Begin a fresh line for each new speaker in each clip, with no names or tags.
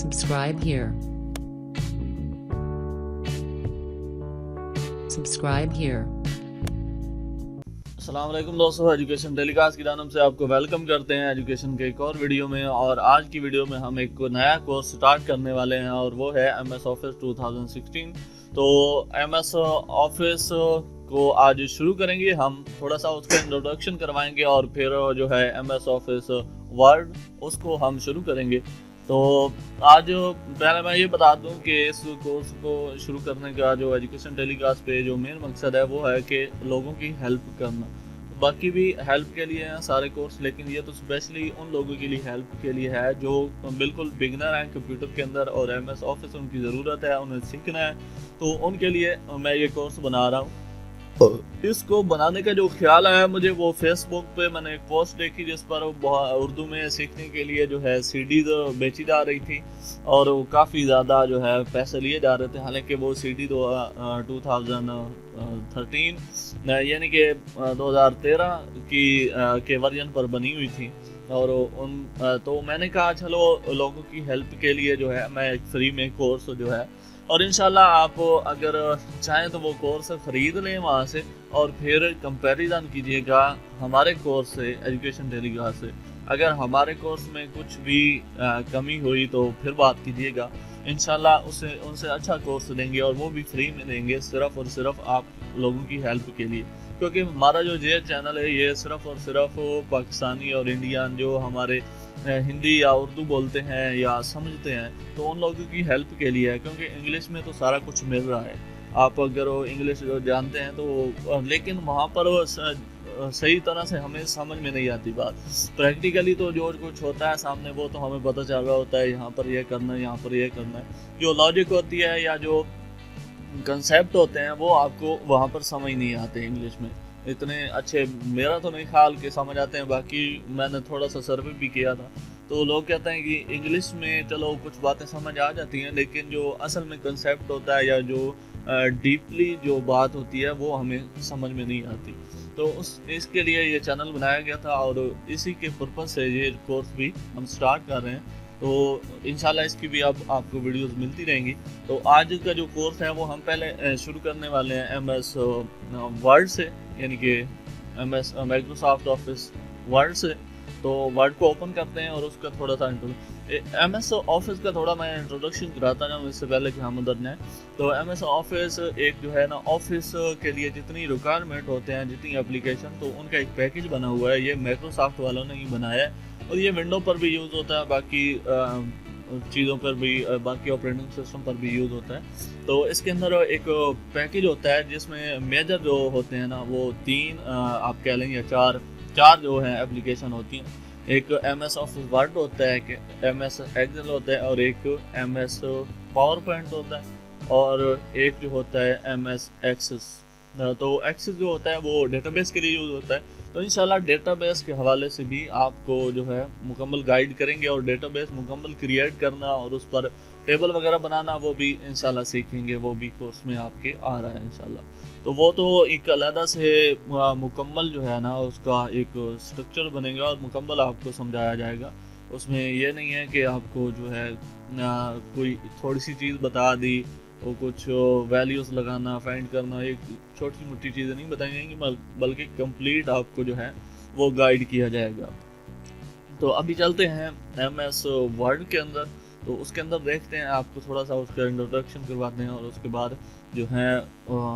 Subscribe here. Subscribe here.
अस्सलाम वालेकुम दोस्तों, एजुकेशन टेलीकास्ट की जानब से आपको वेलकम करते हैं एजुकेशन के एक और वीडियो में। और आज की वीडियो में हम एक नया कोर्स स्टार्ट करने वाले हैं और वो है MS ऑफिस 2016। तो MS ऑफिस को आज शुरू करेंगे हम, थोड़ा सा उसका इंट्रोडक्शन करवाएंगे और फिर जो है MS ऑफिस वर्ड उसको हम शुरू करेंगे। तो आज पहले मैं ये बता दूं कि इस कोर्स को शुरू करने का जो एजुकेशन टेलीकास्ट पे जो मेन मकसद है वो है कि लोगों की हेल्प करना। बाकी भी हेल्प के लिए हैं सारे कोर्स, लेकिन ये तो स्पेशली उन लोगों के लिए हेल्प के लिए है जो बिल्कुल बिगनर हैं कंप्यूटर के अंदर और MS ऑफिस उनकी ज़रूरत है, उन्हें सीखना है। तो उनके लिए मैं ये कोर्स बना रहा हूँ। इसको बनाने का जो ख्याल आया मुझे, वो फेसबुक पे मैंने एक पोस्ट देखी जिस पर उर्दू में सीखने के लिए जो है CDs बेची जा रही थी और वो काफ़ी ज़्यादा जो है पैसे लिए जा रहे थे। हालांकि वो CD 2013 यानी कि 2013 की के वर्जन पर बनी हुई थी। और तो मैंने कहा चलो लोगों की हेल्प के लिए जो है मैं एक फ्री में कोर्स जो है, और इंशाल्लाह आप अगर चाहें तो वो कोर्स ख़रीद लें वहाँ से और फिर कंपैरिजन कीजिएगा हमारे कोर्स से, एजुकेशन टेलीकास्ट से। अगर हमारे कोर्स में कुछ भी कमी हुई तो फिर बात कीजिएगा, इंशाल्लाह उनसे अच्छा कोर्स देंगे और वो भी फ्री में देंगे, सिर्फ़ और सिर्फ आप लोगों की हेल्प के लिए। क्योंकि हमारा जो ये चैनल है ये सिर्फ़ और सिर्फ पाकिस्तानी और इंडियन जो हमारे हिंदी या उर्दू बोलते हैं या समझते हैं तो उन लोगों की हेल्प के लिए है। क्योंकि इंग्लिश में तो सारा कुछ मिल रहा है, आप अगर वो इंग्लिश जो जानते हैं तो, लेकिन वहाँ पर वो सही तरह से हमें समझ में नहीं आती बात। प्रैक्टिकली तो जो कुछ होता है सामने वो तो हमें पता चल रहा होता है, यहाँ पर ये करना है, यहाँ पर ये करना है। जो लॉजिक होती है या जो कंसेप्ट होते हैं वो आपको वहाँ पर समझ नहीं आते इंग्लिश में इतने अच्छे। मेरा तो नहीं ख्याल के समझ आते हैं, बाकी मैंने थोड़ा सा सर्वे भी किया था तो लोग कहते हैं कि इंग्लिश में चलो कुछ बातें समझ आ जाती हैं, लेकिन जो असल में कंसेप्ट होता है या जो डीपली जो बात होती है वो हमें समझ में नहीं आती। तो इसके लिए ये चैनल बनाया गया था और इसी के पर्पज़ से ये कोर्स भी हम स्टार्ट कर रहे हैं। तो इंशाल्लाह इसकी भी आपको वीडियोस मिलती रहेंगी। तो आज का जो कोर्स है वो हम पहले शुरू करने वाले हैं MS वर्ड से, यानी कि MS माइक्रोसॉफ्ट ऑफिस वर्ड से। तो वर्ड को ओपन करते हैं और उसका थोड़ा सा MS ऑफिस का थोड़ा मैं इंट्रोडक्शन कराता जाऊँ इससे पहले कि हम उधर जाएँ। तो MS ऑफिस एक जो है ना, ऑफिस के लिए जितनी रिक्वायरमेंट होते हैं, जितनी एप्लीकेशन, तो उनका एक पैकेज बना हुआ है। ये माइक्रोसॉफ्ट वालों ने ही बनाया है और ये विंडो पर भी यूज़ होता है, बाकी चीज़ों पर भी, बाकी ऑपरेटिंग सिस्टम पर भी यूज़ होता है। तो इसके अंदर एक पैकेज होता है जिसमें मेजर जो होते हैं ना वो तीन आप कह लें या चार जो हैं एप्लीकेशन होती हैं। एक MS ऑफिस वर्ड होता है, एक MS एक्सेल होता है और एक MS पावर पॉइंट होता है और एक जो होता है MS एक्सेस। तो एक्सेस जो होता है वो डेटाबेस के लिए यूज़ होता है। तो इंशाल्लाह डेटाबेस के हवाले से भी आपको जो है मुकम्मल गाइड करेंगे और डेटाबेस मुकम्मल क्रिएट करना और उस पर टेबल वगैरह बनाना वो भी इंशाल्लाह सीखेंगे, वो भी कोर्स में आपके आ रहा है इंशाल्लाह। तो वो तो एक अलग से मुकम्मल जो है ना उसका एक स्ट्रक्चर बनेगा और मुकम्मल आपको समझाया जाएगा। उसमें ये नहीं है कि आपको जो है कोई थोड़ी सी चीज़ बता दी, वो कुछ वैल्यूज़ लगाना, फाइंड करना, एक छोटी मोटी चीज़ें नहीं बताई जाएंगी, बल्कि कंप्लीट आपको जो है वो गाइड किया जाएगा। तो अभी चलते हैं MS वर्ड के अंदर। तो उसके अंदर देखते हैं, आपको थोड़ा सा उसका इंट्रोडक्शन करवाते हैं और उसके बाद जो है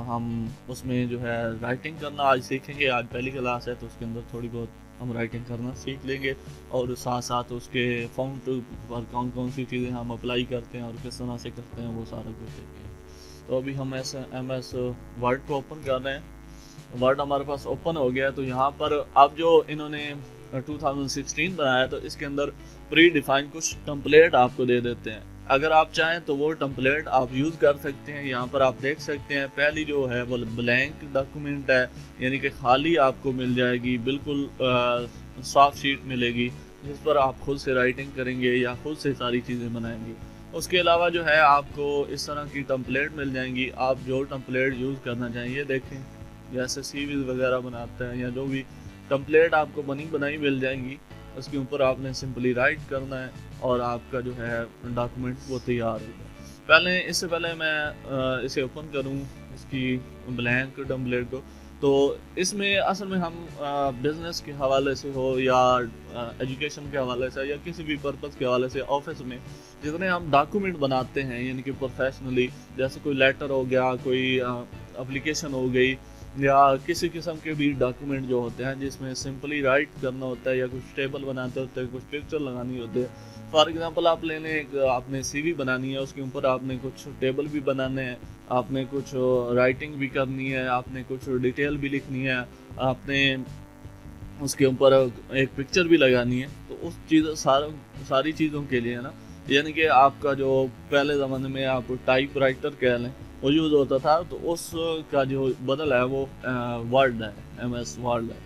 हम उसमें जो है राइटिंग करना आज सीखेंगे। आज पहली क्लास है तो उसके अंदर थोड़ी बहुत हम राइटिंग करना सीख लेंगे और साथ साथ उसके फ़ॉन्ट पर कौन कौन सी चीज़ें हम अप्लाई करते हैं और किस तरह से करते हैं वो सारा कुछ देखेंगे। तो अभी हम MS वर्ड को ओपन कर रहे हैं। वर्ड हमारे पास ओपन हो गया है। तो यहाँ पर अब जो इन्होंने 2016 बनाया तो इसके अंदर प्री डिफाइन कुछ टेम्पलेट आपको दे देते हैं। अगर आप चाहें तो वो टेम्पलेट आप यूज़ कर सकते हैं। यहाँ पर आप देख सकते हैं पहली जो है वो ब्लैंक डॉक्यूमेंट है, यानी कि खाली आपको मिल जाएगी, बिल्कुल सॉफ्ट शीट मिलेगी जिस पर आप खुद से राइटिंग करेंगे या खुद से सारी चीज़ें बनाएंगे। उसके अलावा जो है आपको इस तरह की टेम्पलेट मिल जाएंगी, आप जो टेम्पलेट यूज़ करना चाहिए देखें, जैसे CVs वगैरह बनाते हैं या जो भी टेम्पलेट आपको बनी बनाई मिल जाएंगी। उसके ऊपर आपने सिंपली राइट करना है और आपका जो है डॉक्यूमेंट वो तैयार होगा। इससे पहले मैं इसे ओपन करूँ, इसकी ब्लैंक टेम्पलेट को, तो इसमें असल में हम बिज़नेस के हवाले से हो या एजुकेशन के हवाले से या किसी भी पर्पज़ के हवाले से ऑफिस में जितने हम डॉक्यूमेंट बनाते हैं यानी कि प्रोफेशनली, जैसे कोई लेटर हो गया, कोई एप्लीकेशन हो गई, या किसी किस्म के भी डॉक्यूमेंट जो होते हैं जिसमें सिंपली राइट करना होता है या कुछ टेबल बनाते होते हैं, कुछ पिक्चर लगानी होती है। फॉर एग्जांपल आप ले लें, आपने सीवी बनानी है, उसके ऊपर आपने कुछ टेबल भी बनाने हैं, आपने कुछ राइटिंग भी करनी है, आपने कुछ डिटेल भी लिखनी है, आपने उसके ऊपर एक पिक्चर भी लगानी है। तो उस सारी चीज़ों के लिए ना, यानी कि आपका जो पहले ज़माने में आप टाइप राइटर कह लें वो यूज़ होता था, तो उसका जो बदल है वो वर्ड है, MS वर्ड है।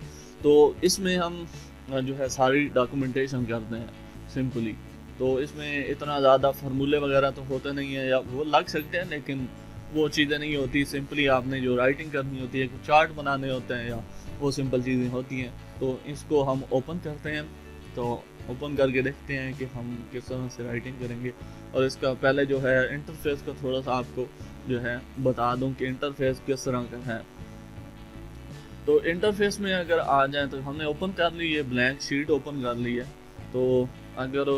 तो इसमें हम जो है सारी डॉक्यूमेंटेशन करते हैं सिंपली। तो इसमें इतना ज़्यादा फार्मूले वगैरह तो होते नहीं है, या वो लग सकते हैं लेकिन वो चीज़ें नहीं होती। सिंपली आपने जो राइटिंग करनी होती है, कुछ चार्ट बनाने होते हैं, या वो सिंपल चीज़ें होती हैं। तो इसको हम ओपन करते हैं, तो ओपन करके देखते हैं कि हम किस तरह से राइटिंग करेंगे। और इसका पहले जो है इंटरफेस का थोड़ा सा आपको जो है बता दूं कि इंटरफेस किस तरह का है। तो इंटरफेस में अगर आ जाए तो हमने ओपन कर ली है, ब्लैंक शीट ओपन कर ली है। तो अगर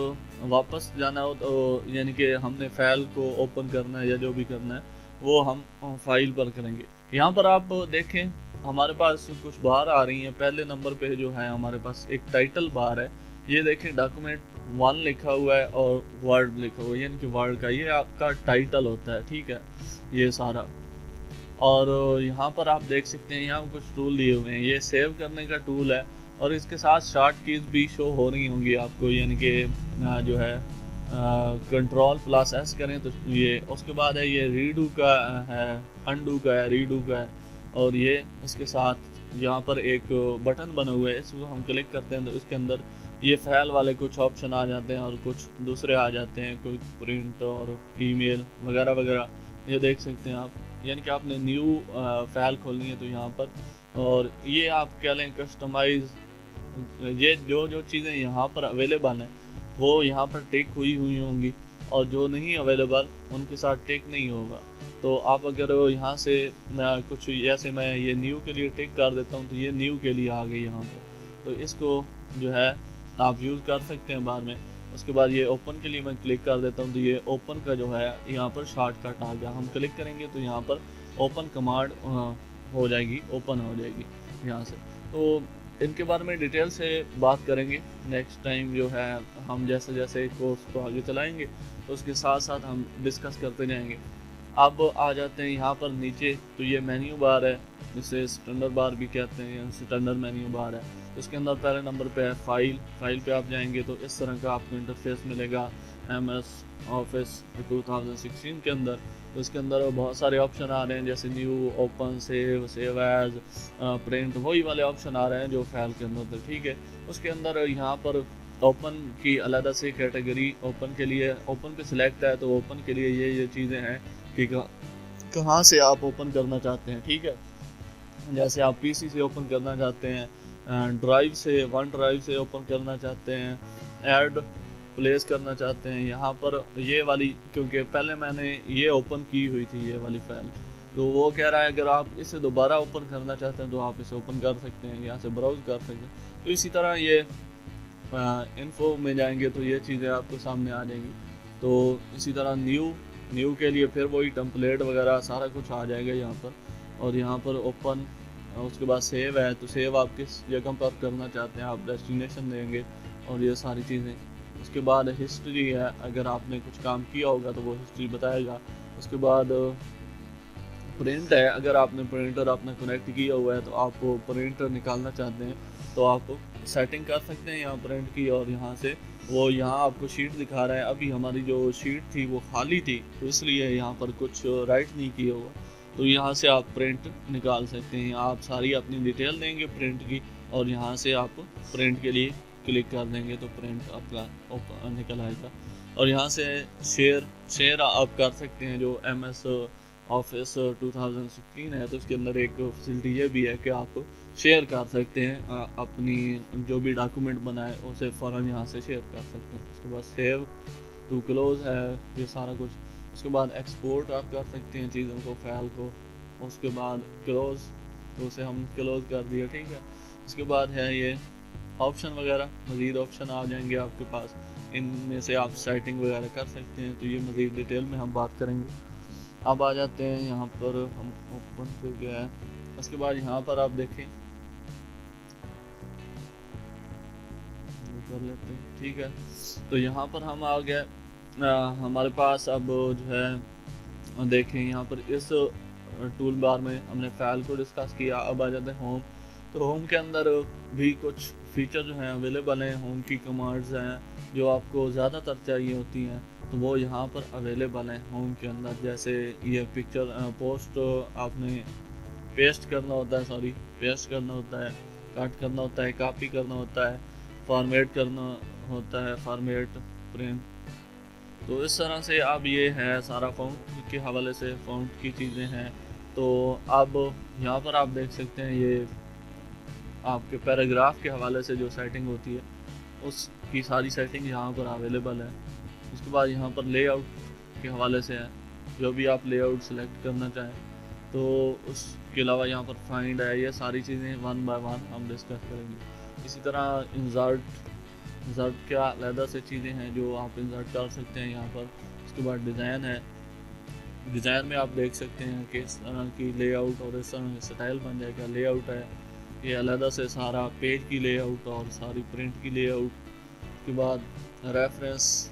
वापस जाना हो तो यानी कि हमने फाइल को ओपन करना है या जो भी करना है वो हम फाइल पर करेंगे। यहाँ पर आप देखें हमारे पास कुछ बार आ रही हैं। पहले नंबर पे जो है हमारे पास एक टाइटल बार है, ये देखें डॉक्यूमेंट 1 लिखा हुआ है और वर्ड लिखा हुआ है, यानी कि वर्ड का ये आपका टाइटल होता है, ठीक है, ये सारा। और यहाँ पर आप देख सकते हैं यहाँ कुछ टूल दिए हुए हैं, ये सेव करने का टूल है और इसके साथ शॉर्ट कीज भी शो हो रही होंगी आपको, यानी कि जो है Ctrl+S करें तो ये, उसके बाद है ये रीडू का है, अनडू का है, रीडू का है, और ये इसके साथ यहाँ पर एक बटन बना हुआ है, इसको हम क्लिक करते हैं तो इसके अंदर ये फाइल वाले कुछ ऑप्शन आ जाते हैं और कुछ दूसरे आ जाते हैं, कोई प्रिंट और ईमेल वगैरह वगैरह, ये देख सकते हैं आप। यानी कि आपने न्यू फाइल खोलनी है तो यहाँ पर, और ये आप कह लें कस्टमाइज, ये जो चीज़ें यहाँ पर अवेलेबल हैं वो यहाँ पर टिक हुई होंगी, और जो नहीं अवेलेबल उनके साथ टिक नहीं होगा। तो आप अगर यहाँ से कुछ जैसे मैं ये न्यू के लिए टिक कर देता हूँ तो ये न्यू के लिए आ गई यहाँ पर, तो इसको जो है आप यूज़ कर सकते हैं बाद में। उसके बाद ये ओपन के लिए मैं क्लिक कर देता हूँ तो ये ओपन का जो है यहाँ पर शॉर्टकट आ गया, हम क्लिक करेंगे तो यहाँ पर ओपन कमांड हो जाएगी, ओपन हो जाएगी यहाँ से। तो इनके बारे में डिटेल से बात करेंगे नेक्स्ट टाइम, जो है हम जैसे जैसे कोर्स को आगे चलाएंगे तो उसके साथ साथ हम डिस्कस करते जाएंगे। अब आ जाते हैं यहाँ पर नीचे, तो ये मेन्यू बार है, जिसे स्टैंडर्ड बार भी कहते हैं, स्टैंडर्ड मेन्यू बार है। इसके अंदर पहले नंबर पे है फाइल पे आप जाएंगे तो इस तरह का आपको इंटरफेस मिलेगा MS ऑफिस 2016 के अंदर। तो इसके अंदर बहुत सारे ऑप्शन आ रहे हैं, जैसे new, open, save as, print, वही वाले ऑप्शन आ रहे हैं जो फाइल के अंदर थे, ठीक है। उसके अंदर यहाँ पर ओपन की अलग से कैटेगरी, ओपन के लिए ओपन पे सिलेक्ट है तो ओपन के लिए ये चीज़ें हैं कि कहाँ से आप ओपन करना चाहते हैं, ठीक है। जैसे आप PC से ओपन करना चाहते हैं, ड्राइव से, वन ड्राइव से ओपन करना चाहते हैं, ऐड प्लेस करना चाहते हैं। यहाँ पर ये वाली, क्योंकि पहले मैंने ये ओपन की हुई थी ये वाली फाइल, तो वो कह रहा है अगर आप इसे दोबारा ओपन करना चाहते हैं तो आप इसे ओपन कर सकते हैं, यहाँ से ब्राउज कर सकते हैं। तो इसी तरह ये इन्फो में जाएंगे तो ये चीज़ें आपको सामने आ जाएंगी। तो इसी तरह न्यू के लिए फिर वही टेम्पलेट वगैरह सारा कुछ आ जाएगा यहाँ पर, और यहाँ पर ओपन, उसके बाद सेव है तो सेव आप किस जगह पर करना चाहते हैं, आप डेस्टिनेशन देंगे और ये सारी चीज़ें। उसके बाद हिस्ट्री है, अगर आपने कुछ काम किया होगा तो वो हिस्ट्री बताएगा। उसके बाद प्रिंट है, अगर आपने प्रिंटर अपना कनेक्ट किया हुआ है तो आप प्रिंटर निकालना चाहते हैं तो आप सेटिंग कर सकते हैं यहाँ प्रिंट की, और यहाँ से वो यहाँ आपको शीट दिखा रहा है। अभी हमारी जो शीट थी वो खाली थी तो इसलिए यहाँ पर कुछ राइट नहीं किया हुआ, तो यहाँ से आप प्रिंट निकाल सकते हैं। आप सारी अपनी डिटेल देंगे प्रिंट की और यहाँ से आप प्रिंट के लिए क्लिक कर देंगे तो प्रिंट आपका निकल आएगा। और यहाँ से शेयर आप कर सकते हैं, जो MS ऑफिस 2016 है, तो इसके अंदर एक फैसिलिटी ये भी है कि आप शेयर कर सकते हैं अपनी जो भी डॉक्यूमेंट बनाए उसे फ़ौरन यहाँ से शेयर कर सकते हैं। उसके बाद सेव टू क्लोज है ये सारा कुछ। उसके बाद एक्सपोर्ट आप कर सकते हैं चीज़ों को, फाइल को। उसके बाद क्लोज, तो उसे हम क्लोज कर दिया, ठीक है। उसके बाद है ये ऑप्शन वगैरह, मज़ीद ऑप्शन आ जाएंगे आपके पास, इनमें से आप सेटिंग वगैरह कर सकते हैं। तो ये मज़ीद डिटेल में हम बात करेंगे। अब आ जाते हैं यहाँ पर, हम ओपन पे गया है। उसके बाद यहाँ पर आप देखें, कर लेते हैं, ठीक है। तो यहाँ पर हम आ गए, हमारे पास अब जो है देखें यहाँ पर इस टूल बार में हमने फाइल को डिस्कस किया। अब आ जाते हैं होम। तो होम के अंदर भी कुछ फीचर जो हैं अवेलेबल हैं, होम की कमांड्स हैं जो आपको ज़्यादातर चाहिए होती हैं, तो वो यहाँ पर अवेलेबल हैं होम के अंदर। जैसे ये पिक्चर पोस्ट आपने पेस्ट करना होता है, पेस्ट करना होता है, कट करना होता है, कॉपी करना होता है, फॉर्मेट करना होता है, फॉर्मेट, प्रिंट। तो इस तरह से अब ये है सारा फ़ॉन्ट के हवाले से फ़ॉन्ट की चीज़ें हैं। तो अब यहाँ पर आप देख सकते हैं ये आपके पैराग्राफ के हवाले से जो सेटिंग होती है उसकी सारी सेटिंग यहाँ पर अवेलेबल है। उसके बाद यहाँ पर लेआउट के हवाले से है, जो भी आप लेआउट सेलेक्ट करना चाहें। तो उसके अलावा यहाँ पर फाइंड है, ये सारी चीज़ें वन बाय वन हम डिस्कस करेंगे। इसी तरह इंसर्ट क्या अलहदा से चीज़ें हैं जो आप इंसर्ट कर सकते हैं यहाँ पर। उसके बाद डिज़ाइन है, डिज़ाइन में आप देख सकते हैं कि इस तरह की लेआउट और इस तरह स्टाइल बन जाएगा। लेआउट है ये अलहदा से सारा पेज की लेआउट और सारी प्रिंट की लेआउट। के बाद रेफरेंस,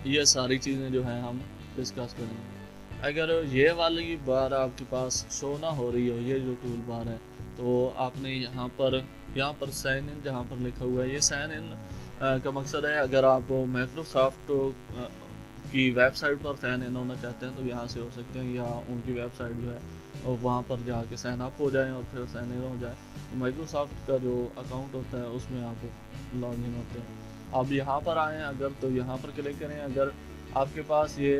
ये सारी चीज़ें जो हैं हम डिस्कस करेंगे। अगर ये वाली बार आपके पास शो ना हो रही हो, ये जो टूल बार है, तो आपने यहाँ पर साइन इन जहाँ पर लिखा हुआ है, ये साइन इन का मकसद है अगर आप माइक्रोसॉफ्ट की वेबसाइट पर साइन इन होना चाहते हैं तो यहाँ से हो सकते हैं, या उनकी वेबसाइट जो है और वहाँ पर जाके साइन अप हो जाएं और फिर साइन इन हो जाए। तो माइक्रोसॉफ्ट का जो अकाउंट होता है उसमें आप लॉग इन होते हैं। अब यहाँ पर आएँ अगर, तो यहाँ पर क्लिक करें। अगर आपके पास ये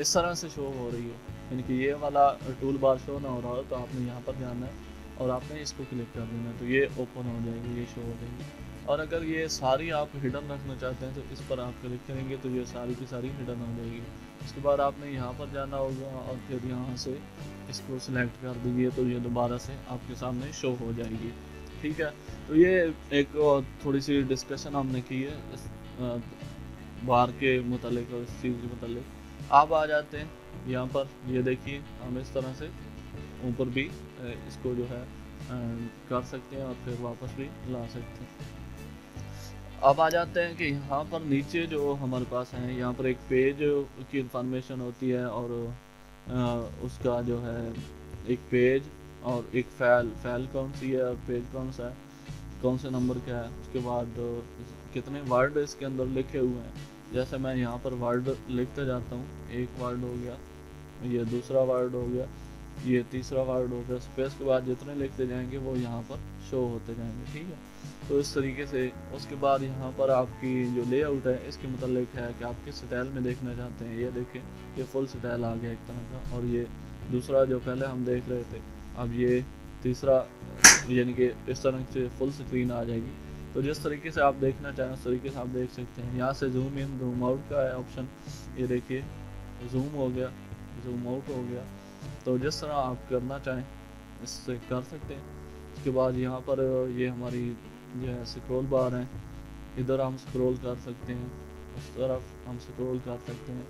इस तरह से शो हो रही हो, यानी कि ये वाला टूल बार शो ना हो रहा हो, तो आपने यहाँ पर जाना है और आपने इसको क्लिक कर देना है, तो ये ओपन हो जाएगी, ये शो हो जाएगी। और अगर ये सारी आप हिडन रखना चाहते हैं तो इस पर आप क्लिक करेंगे तो ये सारी की सारी हिडन हो जाएगी। उसके बाद आपने यहाँ पर जाना होगा और फिर यहाँ से इसको सिलेक्ट कर दीजिए, तो ये दोबारा से आपके सामने शो हो जाएगी, ठीक है। तो ये एक थोड़ी सी डिस्कशन हमने की है इस बार के मुतालिक और इस चीज़ के मुतालिक। आप आ जाते हैं यहाँ पर, ये देखिए हम इस तरह से ऊपर भी इसको जो है कर सकते हैं और फिर वापस भी ला सकते हैं। अब आ जाते हैं कि यहाँ पर नीचे जो हमारे पास है, यहाँ पर एक पेज की इंफॉर्मेशन होती है और उसका जो है एक पेज और एक फाइल कौन सी है और पेज कौन सा है, कौन से नंबर का है। उसके बाद कितने वर्ड इसके अंदर लिखे हुए हैं। जैसे मैं यहाँ पर वर्ड लिखते जाता हूँ, एक वर्ड हो गया, ये दूसरा वर्ड हो गया, ये तीसरा वर्ड हो गया। स्पेस के बाद जितने लिखते जाएंगे वो यहाँ पर शो होते जाएंगे, ठीक है। तो इस तरीके से उसके बाद यहाँ पर आपकी जो लेआउट है इसके मतलब है कि आप किस स्टाइल में देखना चाहते हैं। ये देखें, ये फुल स्टाइल आ गया एक तरह का, और ये दूसरा जो पहले हम देख रहे थे, अब ये तीसरा, यानी कि इस तरह से फुल स्क्रीन आ जाएगी। तो जिस तरीके से आप देखना चाहें उस तरीके से आप देख सकते हैं। यहाँ से जूम इन जूम आउट का है ऑप्शन, ये देखिए जूम हो गया, जूम आउट हो गया। तो जिस तरह आप करना चाहें इससे कर सकते हैं। उसके बाद यहाँ पर ये हमारी जो है स्क्रॉल बार है, इधर हम स्क्रॉल कर सकते हैं, उस तरफ हम स्क्रॉल कर सकते हैं।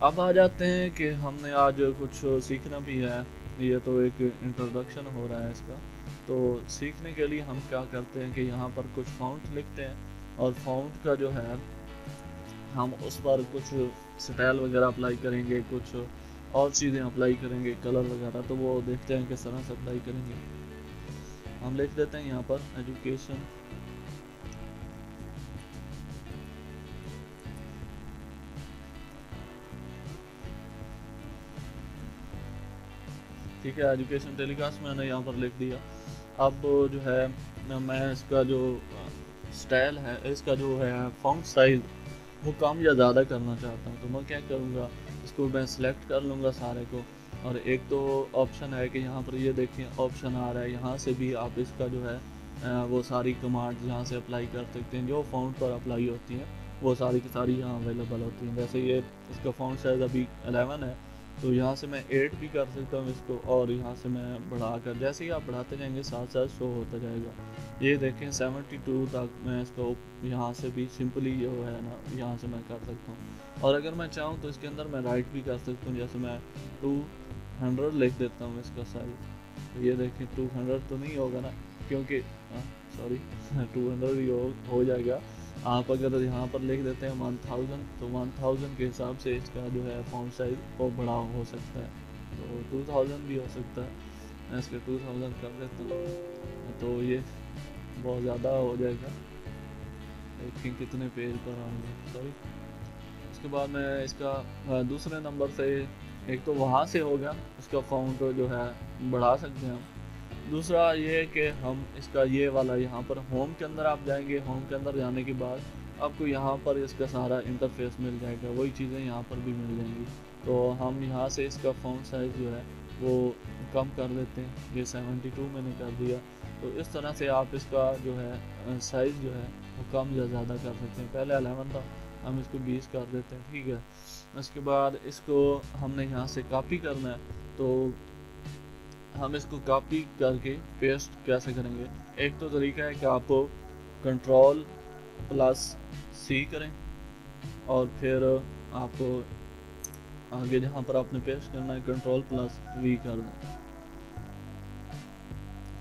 अब आ जाते हैं कि हमने आज कुछ सीखना भी है, ये तो एक इंट्रोडक्शन हो रहा है इसका। तो सीखने के लिए हम क्या करते हैं कि यहाँ पर कुछ फ़ॉन्ट लिखते हैं और फ़ॉन्ट का जो है हम उस पर कुछ स्टाइल वगैरह अप्लाई करेंगे, कुछ और चीज़ें अप्लाई करेंगे, कलर वगैरह। तो वो देखते हैं किस तरह से अप्लाई करेंगे। हम लिख देते हैं यहाँ पर एजुकेशन, ठीक है। एजुकेशन टेलीकास्ट मैंने यहाँ पर लिख दिया। अब जो है मैं इसका जो स्टाइल है, इसका जो है फॉन्ट साइज़ वो कम या ज़्यादा करना चाहता हूँ, तो मैं क्या करूँगा, इस इसको मैं सिलेक्ट कर लूँगा सारे को। और एक तो ऑप्शन है कि यहाँ पर ये देखें ऑप्शन आ रहा है, यहाँ से भी आप इसका जो है वो सारी कमांड यहाँ से अप्लाई कर सकते हैं, जो फ़ॉन्ट पर अप्लाई होती हैं वो सारी की सारी यहाँ अवेलेबल होती हैं। जैसे ये इसका फ़ॉन्ट साइज़ अभी 11 है, तो यहाँ से मैं 8 भी कर सकता हूँ इसको, और यहाँ से मैं बढ़ाकर, जैसे ही आप बढ़ाते जाएंगे साथ साथ शो होता जाएगा। ये देखें 72 तक मैं इसको यहाँ से भी सिंपली जो है ना यहाँ से मैं कर सकता हूँ। और अगर मैं चाहूँ तो इसके अंदर मैं राइट भी कर सकता हूँ, जैसे मैं 200 लिख देता हूँ इसका साइज़। तो ये देखें 200 तो नहीं होगा ना, क्योंकि सॉरी 200 ही हो जाएगा। आप अगर यहाँ पर लिख देते हैं 1000, तो 1000 के हिसाब से इसका जो है फॉन्ट साइज वो बड़ा हो सकता है, तो 2000 भी हो सकता है। मैं इसके 2000 कर देता हूँ, तो ये बहुत ज़्यादा हो जाएगा। देखिए कितने पेज पर आएंगे, सॉरी। उसके बाद मैं इसका दूसरे नंबर से, एक तो वहाँ से हो गया, इसका फॉन्ट जो है बढ़ा सकते हैं हम। दूसरा ये है कि हम इसका ये वाला यहाँ पर होम के अंदर आप जाएंगे, होम के अंदर जाने के बाद आपको यहाँ पर इसका सारा इंटरफेस मिल जाएगा, वही चीज़ें यहाँ पर भी मिल जाएंगी। तो हम यहाँ से इसका फॉन्ट साइज़ जो है वो कम कर देते हैं, ये 72 मैंने कर दिया। तो इस तरह से आप इसका जो है साइज़ जो है वो कम या ज़्यादा कर सकते हैं। पहले 11 था, हम इसको 20 कर देते हैं, ठीक है। उसके बाद इसको हमने यहाँ से कॉपी करना है, तो हम इसको कॉपी करके पेस्ट कैसे करेंगे। एक तो तरीका है कि आप Ctrl+C करें और फिर आप आगे जहाँ पर आपने पेस्ट करना है Ctrl+V कर दें,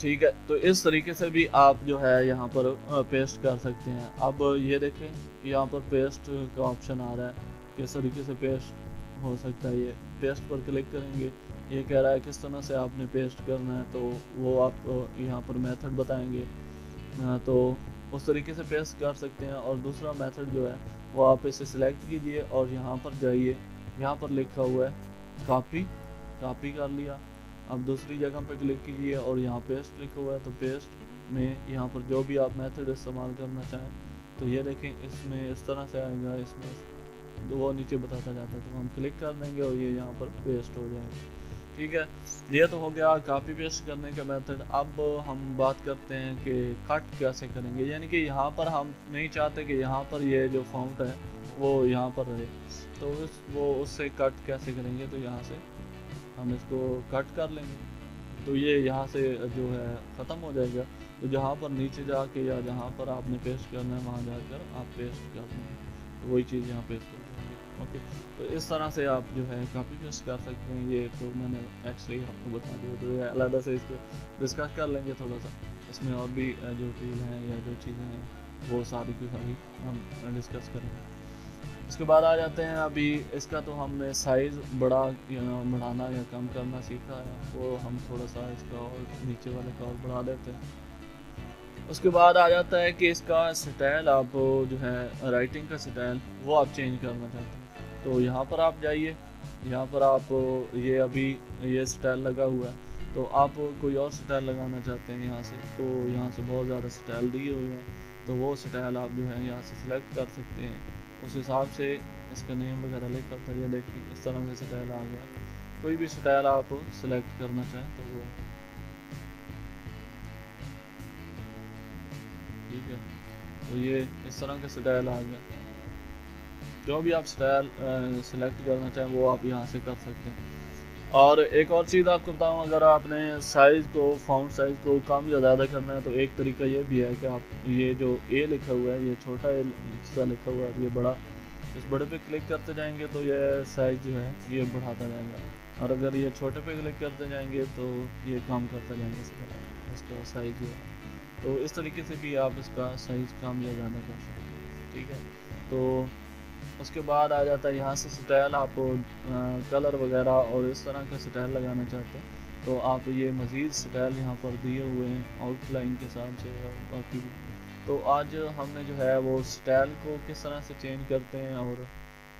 ठीक है। तो इस तरीके से भी आप जो है यहाँ पर पेस्ट कर सकते हैं। अब ये देखें यहाँ पर पेस्ट का ऑप्शन आ रहा है, किस तरीके से पेस्ट हो सकता है। ये पेस्ट पर क्लिक करेंगे, ये कह रहा है किस तरह से आपने पेस्ट करना है, तो वो आप यहाँ पर मेथड बताएंगे, तो उस तरीके से पेस्ट कर सकते हैं। और दूसरा मेथड जो है वो आप इसे सिलेक्ट कीजिए और यहाँ पर जाइए, यहाँ पर लिखा हुआ है कॉपी, कॉपी कर लिया। अब दूसरी जगह पर क्लिक कीजिए और यहाँ पेस्ट लिखा हुआ है, तो पेस्ट में यहाँ पर जो भी आप मेथड इस्तेमाल करना चाहें, तो ये देखें इसमें इस तरह से आएगा, इसमें तो वो नीचे बताता जाता है, तो हम क्लिक कर देंगे और ये यहाँ पर पेस्ट हो जाएगा, ठीक है। ये तो हो गया कॉपी पेस्ट करने का मेथड। अब हम बात करते हैं कि कट कैसे करेंगे, यानी कि यहाँ पर हम नहीं चाहते कि यहाँ पर ये जो फॉन्ट है वो यहाँ पर रहे, तो वो उससे कट कैसे करेंगे। तो यहाँ से हम इसको कट कर लेंगे, तो ये यहाँ से जो है ख़त्म हो जाएगा। तो जहाँ पर नीचे जाके या जहाँ पर आपने पेस्ट करना है वहाँ जाकर आप पेस्ट कर देंगे, तो वही चीज़ यहाँ पेस्ट कर देंगे, ओके। तो इस तरह से आप जो है कॉपी पेस्ट कर सकते हैं। ये तो मैंने एक्चुअली आपको बता दिया, तो ये अलग से इसको डिस्कस कर लेंगे थोड़ा सा। इसमें और भी जो टूल हैं या जो चीज़ें हैं वो सारी की सारी हम डिस्कस करेंगे। इसके बाद आ जाते हैं, अभी इसका तो हमने साइज़ बढ़ाना या कम करना सीखा है, वो हम थोड़ा सा इसका और नीचे वाले का और बढ़ा देते हैं। उसके बाद आ जाता है कि इसका स्टाइल, आप जो है राइटिंग का स्टाइल वो आप चेंज करना चाहते हैं, तो यहाँ पर आप जाइए, यहाँ पर आप ये अभी ये स्टाइल लगा हुआ है, तो आप कोई और स्टाइल लगाना चाहते हैं यहाँ से, तो यहाँ से बहुत ज़्यादा स्टाइल दिए हुए हैं, तो वो स्टाइल आप जो है यहाँ से सिलेक्ट कर सकते हैं। उस हिसाब से इसका नेम वगैरह लिख कर ये देखिए इस तरह से स्टाइल आ गया। कोई भी स्टाइल आप सिलेक्ट करना चाहें तो वो ठीक है, तो ये इस तरह का स्टाइल आ गया। जो भी आप स्टाइल सिलेक्ट करना चाहें वो आप यहाँ से कर सकते हैं। और एक और चीज़ आपको बताऊँ, अगर आपने साइज़ को फॉन्ट साइज़ को कम या ज़्यादा करना है, तो एक तरीका ये भी है कि आप ये जो ए लिखा हुआ है, ये छोटा ए सा लिखा हुआ है, ये बड़ा, इस बड़े पे क्लिक करते जाएंगे तो ये साइज़ जो है ये बढ़ाता जाएगा, और अगर ये छोटे पे क्लिक करते जाएंगे तो ये कम करता जाएंगे इसका साइज़ जो है। तो इस तरीके से भी आप इसका साइज़ कम या ज़्यादा कर सकते हैं, ठीक है। तो उसके बाद आ जाता है यहाँ से स्टाइल, आप कलर वगैरह और इस तरह का स्टाइल लगाना चाहते हैं, तो आप ये मज़ीद स्टाइल यहाँ पर दिए हुए हैं आउटलाइन के हिसाब से और बाकी भी। तो आज हमने जो है वो स्टाइल को किस तरह से चेंज करते हैं और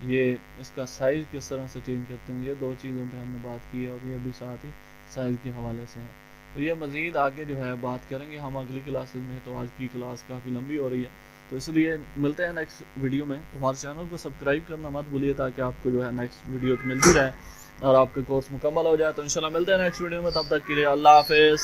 ये इसका साइज़ किस तरह से चेंज करते हैं, ये दो चीज़ों पे हमने बात की है, और ये भी साथ ही साइज़ के हवाले से है। तो ये मज़ीद आगे जो है बात करेंगे हम अगली क्लासेस में। तो आज की क्लास काफ़ी लंबी हो रही है, तो इसलिए मिलते हैं नेक्स्ट वीडियो में। हमारे चैनल को सब्सक्राइब करना मत भूलिए ताकि आपको जो है नेक्स्ट वीडियो मिलती रहे और आपका कोर्स मुकम्मल हो जाए। तो इंशाल्लाह मिलते हैं नेक्स्ट वीडियो में, तब तक के लिए अल्लाह हाफिज़।